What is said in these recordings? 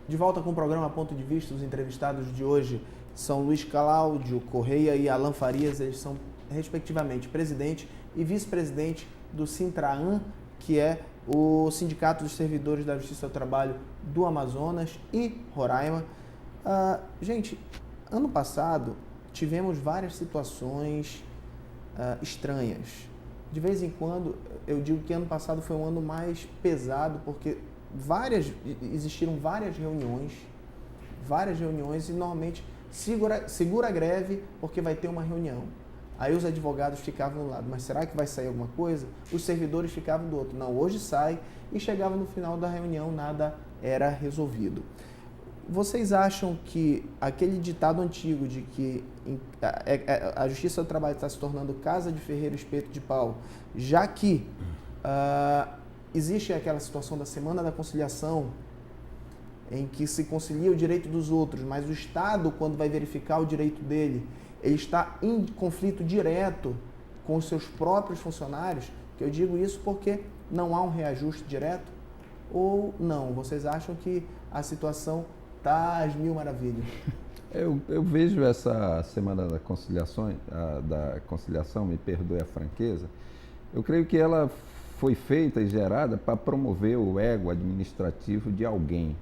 De volta com o programa Ponto de Vista. Os entrevistados de hoje são Luiz Cláudio Correia e Alan Farias. Eles são, respectivamente, presidente e vice-presidente do Sintraam, que é o Sindicato dos Servidores da Justiça do Trabalho do Amazonas e Roraima. Gente, ano passado tivemos várias situações estranhas. De vez em quando, eu digo que ano passado foi um ano mais pesado, porque existiram várias reuniões e normalmente segura a greve porque vai ter uma reunião. Aí os advogados ficavam do lado, mas será que vai sair alguma coisa? Os servidores ficavam do outro, não, hoje sai, e chegava no final da reunião, nada era resolvido. Vocês acham que aquele ditado antigo de que a Justiça do Trabalho está se tornando casa de ferreiro, espeto de pau, já que existe aquela situação da Semana da Conciliação, em que se concilia o direito dos outros, mas o Estado, quando vai verificar o direito dele, ele está em conflito direto com os seus próprios funcionários, que eu digo isso porque não há um reajuste direto, ou não? Vocês acham que a situação está às mil maravilhas? Eu vejo essa Semana da Conciliação, me perdoe a franqueza, eu creio que ela foi feita e gerada para promover o ego administrativo de alguém,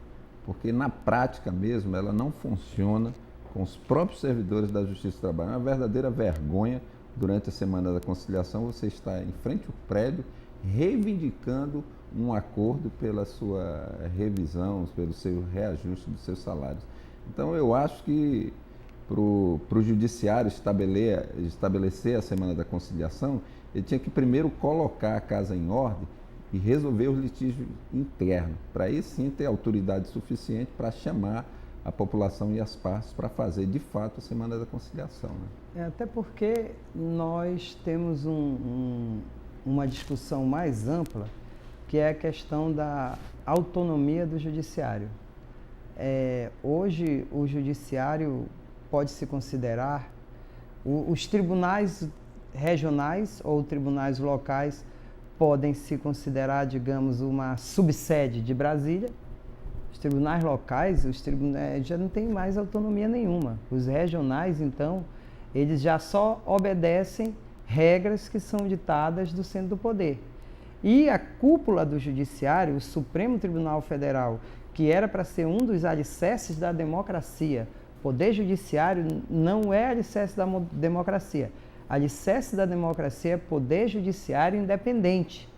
porque na prática mesmo ela não funciona com os próprios servidores da Justiça do Trabalho. É uma verdadeira vergonha, durante a Semana da Conciliação, você está em frente ao prédio reivindicando um acordo pela sua revisão, pelo seu reajuste dos seus salários. Então eu acho que para o Judiciário estabelecer a Semana da Conciliação, ele tinha que primeiro colocar a casa em ordem e resolver os litígios internos, para aí sim ter autoridade suficiente para chamar a população e as partes para fazer de fato a Semana da Conciliação. Né? Até porque nós temos uma discussão mais ampla, que é a questão da autonomia do Judiciário. Hoje o Judiciário pode se considerar, os tribunais regionais ou tribunais locais podem se considerar, digamos, uma subsede de Brasília. Os tribunais locais, já não têm mais autonomia nenhuma. Os regionais, então, eles já só obedecem regras que são ditadas do centro do poder. E a cúpula do Judiciário, o Supremo Tribunal Federal, que era para ser um dos alicerces da democracia, Poder Judiciário não é alicerce da democracia. Alicerce da democracia é Poder Judiciário independente,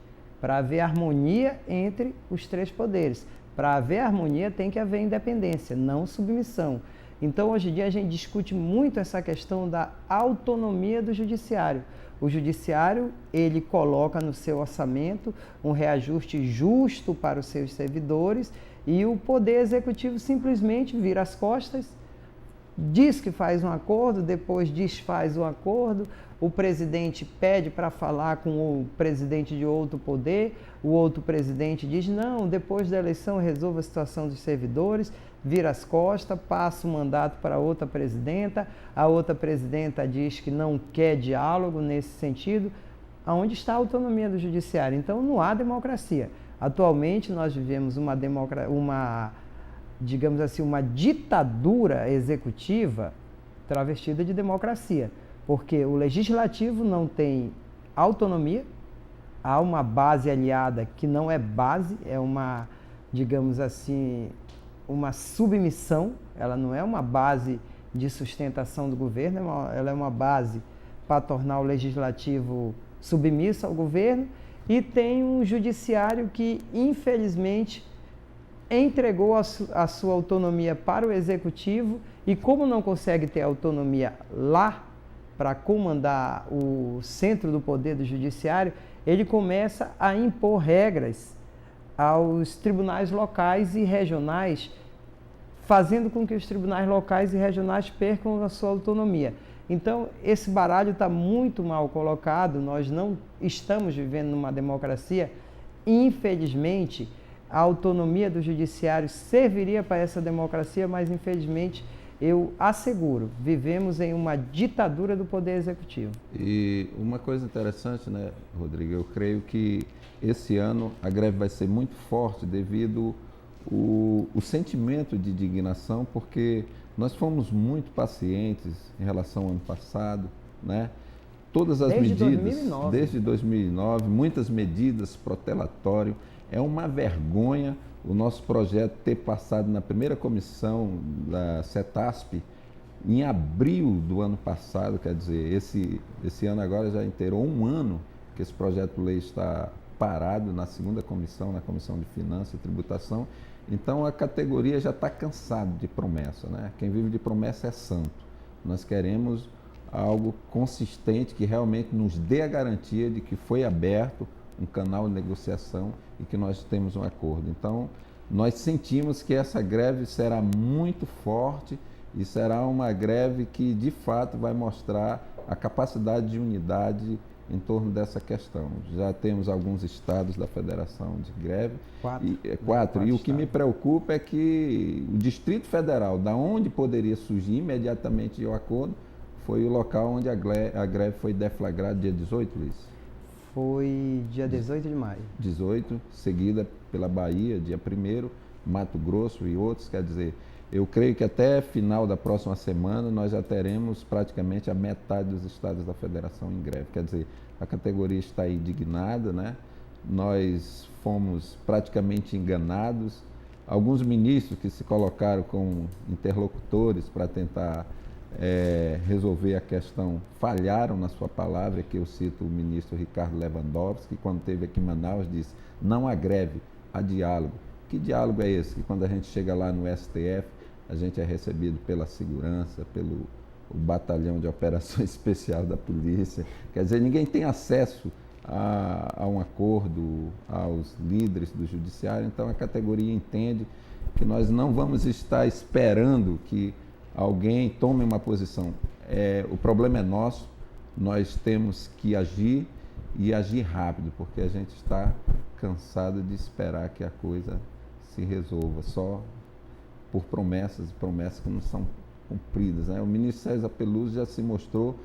para haver harmonia entre os três poderes. Para haver harmonia tem que haver independência, não submissão. Então, hoje em dia, a gente discute muito essa questão da autonomia do Judiciário. O Judiciário, ele coloca no seu orçamento um reajuste justo para os seus servidores e o Poder Executivo simplesmente vira as costas, diz que faz um acordo, depois desfaz o acordo, o presidente pede para falar com o presidente de outro poder, o outro presidente diz, não, depois da eleição resolva a situação dos servidores, vira as costas, passa o mandato para outra presidenta, a outra presidenta diz que não quer diálogo nesse sentido. Aonde está a autonomia do Judiciário? Então, não há democracia. Atualmente, nós vivemos digamos assim, uma ditadura executiva travestida de democracia, porque o Legislativo não tem autonomia, há uma base aliada que não é base, é uma, digamos assim, uma submissão, ela não é uma base de sustentação do governo, ela é uma base para tornar o Legislativo submisso ao governo, e tem um Judiciário que, infelizmente, entregou a sua autonomia para o Executivo e, como não consegue ter autonomia lá para comandar o centro do poder do Judiciário, ele começa a impor regras aos tribunais locais e regionais, fazendo com que os tribunais locais e regionais percam a sua autonomia. Então, esse baralho está muito mal colocado, nós não estamos vivendo numa democracia. Infelizmente, a autonomia do Judiciário serviria para essa democracia, mas infelizmente, eu asseguro, vivemos em uma ditadura do Poder Executivo. E uma coisa interessante, né, Rodrigo, eu creio que esse ano a greve vai ser muito forte devido o sentimento de indignação, porque nós fomos muito pacientes em relação ao ano passado, né? Todas as Desde medidas, 2009. desde 2009, muitas medidas protelatórias. É uma vergonha o nosso projeto ter passado na primeira comissão da CETASP em abril do ano passado, quer dizer, esse ano agora já inteirou um ano que esse projeto de lei está parado na segunda comissão, na Comissão de Finanças e Tributação. Então a categoria já está cansada de promessa, né? Quem vive de promessa é santo. Nós queremos algo consistente que realmente nos dê a garantia de que foi aberto um canal de negociação e que nós temos um acordo. Então, nós sentimos que essa greve será muito forte e será uma greve que, de fato, vai mostrar a capacidade de unidade em torno dessa questão. Já temos alguns estados da federação de greve. Quatro. E o que me preocupa é que o Distrito Federal, da onde poderia surgir imediatamente o acordo, foi o local onde a greve foi deflagrada dia 18, Luiz? Foi dia 18 de maio. 18, seguida pela Bahia, dia 1º, Mato Grosso e outros. Quer dizer, eu creio que até final da próxima semana nós já teremos praticamente a metade dos estados da federação em greve. Quer dizer, a categoria está indignada, né? Nós fomos praticamente enganados. Alguns ministros que se colocaram como interlocutores para tentar resolver a questão falharam na sua palavra. Que eu cito o ministro Ricardo Lewandowski, que quando esteve aqui em Manaus disse: não há greve, há diálogo. Que diálogo é esse? Que quando a gente chega lá no STF, a gente é recebido pela segurança, pelo o batalhão de operações especiais da polícia. Quer dizer, ninguém tem acesso a um acordo aos líderes do judiciário. Então a categoria entende que nós não vamos estar esperando que alguém tome uma posição. O problema é nosso, nós temos que agir e agir rápido, porque a gente está cansado de esperar que a coisa se resolva só por promessas que não são cumpridas, né? O ministro César Peluso já se mostrou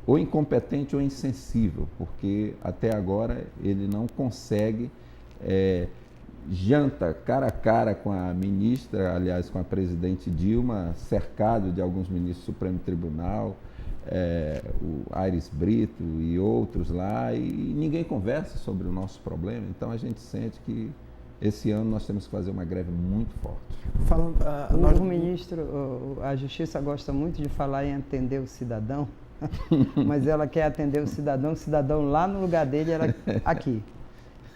ou incompetente ou insensível, porque até agora ele não consegue janta cara a cara com a ministra, aliás, com a presidente Dilma, cercado de alguns ministros do Supremo Tribunal, o Aires Brito e outros lá, e ninguém conversa sobre o nosso problema. Então a gente sente que esse ano nós temos que fazer uma greve muito forte. O ministro, a Justiça gosta muito de falar em atender o cidadão, mas ela quer atender o cidadão lá no lugar dele, ela aqui.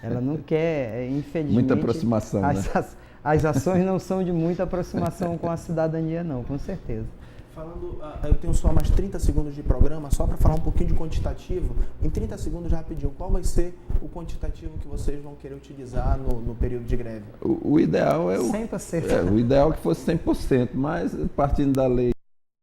Ela não quer, infelizmente... Muita aproximação, né? As ações não são de muita aproximação com a cidadania, não, com certeza. Eu tenho só mais 30 segundos de programa, só para falar um pouquinho de quantitativo. Em 30 segundos, já rapidinho, qual vai ser o quantitativo que vocês vão querer utilizar no período de greve? O ideal é 100%. O ideal é que fosse 100%, mas partindo da lei